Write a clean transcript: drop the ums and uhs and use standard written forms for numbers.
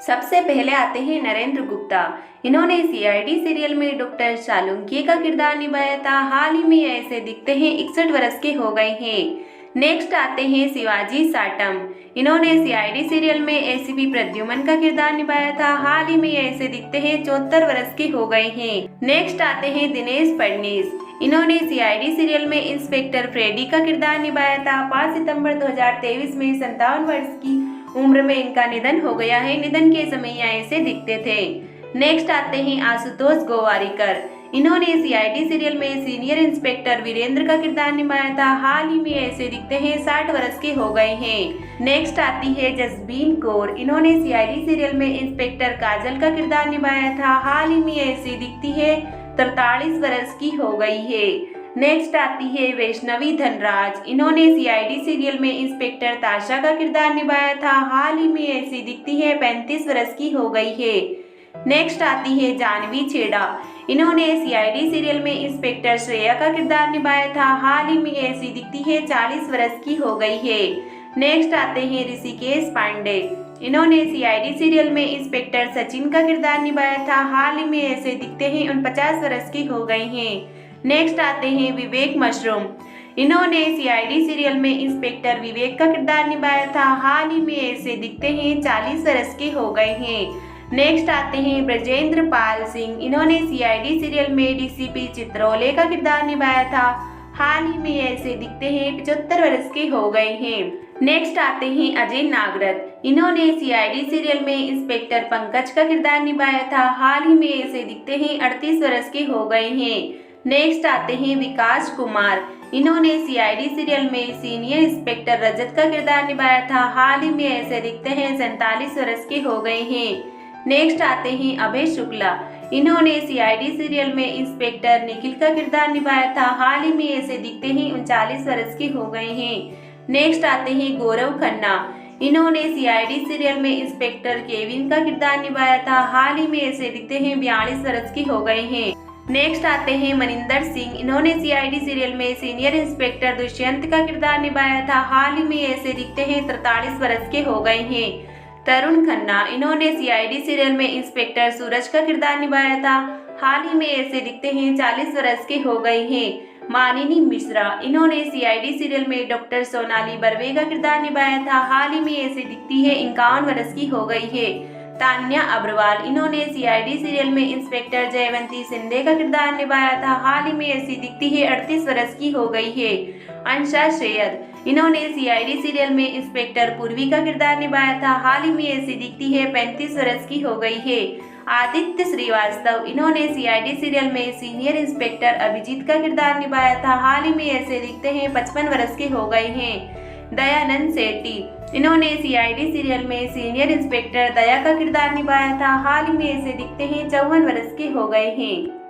सबसे पहले आते हैं नरेंद्र गुप्ता। इन्होंने सीआईडी सीरियल में डॉक्टर चालुक्य का किरदार निभाया था। हाल ही में ऐसे दिखते हैं 61 वर्ष के हो गए हैं। नेक्स्ट आते हैं शिवाजी साटम। इन्होंने सीआईडी सीरियल में एसीपी प्रद्युमन का किरदार निभाया था। हाल ही में ऐसे दिखते हैं 74 वर्ष के हो गए हैं। नेक्स्ट आते हैं दिनेश फडणीस। इन्होंने सीआईडी सीरियल में इंस्पेक्टर फ्रेडी का किरदार निभाया था। 5 सितंबर 2023 में 57 वर्ष की उम्र में इनका निधन हो गया है। निधन के समय यह ऐसे दिखते थे। नेक्स्ट आते हैं आशुतोष गोवारिकर। इन्होंने सीआईडी सीरियल में सीनियर इंस्पेक्टर वीरेंद्र का किरदार निभाया था। हाल ही में ऐसे दिखते हैं 60 वर्ष के हो गए हैं। नेक्स्ट आती है जसबीन कौर। इन्होंने सीआईडी सीरियल में इंस्पेक्टर काजल का किरदार निभाया था। हाल ही में ऐसे दिखती है 43 वर्ष की हो गई है। नेक्स्ट आती है वैष्णवी धनराज। इन्होंने सीआईडी सीरियल में इंस्पेक्टर ताशा का किरदार निभाया था। हाल ही में ऐसी दिखती है 35 वर्ष की हो गई है। नेक्स्ट आती है जानवी छेड़ा। इन्होंने सीआईडी सीरियल में इंस्पेक्टर श्रेया का किरदार निभाया था। हाल ही में ऐसी दिखती है 40 वर्ष की हो गई है। नेक्स्ट आते हैं ऋषिकेश पांडे। इन्होंने सीआईडी सीरियल में इंस्पेक्टर सचिन का किरदार निभाया था। हाल ही में ऐसे दिखते हैं 49 वर्ष की हो गई हैं। नेक्स्ट आते हैं विवेक मशरूम। इन्होंने सीआईडी सीरियल में इंस्पेक्टर विवेक का किरदार निभाया था। हाल ही में ऐसे दिखते हैं 40 वर्ष के हो गए हैं। नेक्स्ट आते हैं ब्रजेंद्र पाल सिंह। इन्होंने सीआईडी सीरियल में डीसीपी चित्रोले का किरदार निभाया था। हाल ही में ऐसे दिखते हैं 75 वर्ष के हो गए हैं। नेक्स्ट आते हैं अजय नागरथ। इन्होंने सीआईडी सीरियल में इंस्पेक्टर पंकज का किरदार निभाया था। हाल ही में ऐसे दिखते हैं 38 वर्ष के हो गए हैं। नेक्स्ट आते हैं विकास कुमार। इन्होंने सीआईडी सीरियल में सीनियर इंस्पेक्टर रजत का किरदार निभाया था। हाल ही में ऐसे दिखते हैं 47 वर्ष के हो गए हैं। नेक्स्ट आते हैं अभय शुक्ला। इन्होंने सीआईडी सीरियल में इंस्पेक्टर निखिल का किरदार निभाया था। हाल ही में ऐसे दिखते हैं 39 वर्ष के हो गए हैं। नेक्स्ट आते हैं गौरव खन्ना। इन्होंने सीआईडी सीरियल में इंस्पेक्टर केविन का किरदार निभाया था। हाल ही में ऐसे दिखते हैं 42 वर्ष के हो गए हैं। नेक्स्ट आते हैं मनिंदर सिंह। इन्होंने सीआईडी सीरियल में सीनियर इंस्पेक्टर दुष्यंत का किरदार निभाया था। हाल ही में ऐसे दिखते हैं 43 वर्ष के हो गए हैं। तरुण खन्ना। इन्होंने सीआईडी सीरियल में इंस्पेक्टर सूरज का किरदार निभाया था। हाल ही में ऐसे दिखते हैं 40 वर्ष के हो गए हैं। मानिनी मिश्रा। इन्होंने सीआईडी सीरियल में डॉक्टर सोनाली बर्वे का किरदार निभाया था। हाल ही में ऐसे दिखती है 51 वर्ष की हो गई है। तान्या अग्रवाल। इन्होंने सीआईडी सीरियल में इंस्पेक्टर जयवंती सिंधे का किरदार निभाया था। हाल ही में ऐसी दिखती है 38 वर्ष की हो गई है। अंशा सैयद। इन्होंने सीआईडी सीरियल में इंस्पेक्टर पूर्वी का किरदार निभाया था। हाल ही में ऐसी दिखती है 35 वर्ष की हो गई है। आदित्य श्रीवास्तव। इन्होंने सीआईडी सीरियल में सीनियर इंस्पेक्टर अभिजीत का किरदार निभाया था। हाल ही में ऐसे दिखते हैं 55 वर्ष के हो गए हैं। दयानंद सेठी। इन्होंने सीआईडी सीरियल में सीनियर इंस्पेक्टर दया का किरदार निभाया था। हाल ही में ऐसे दिखते हैं 54 वर्ष के हो गए हैं।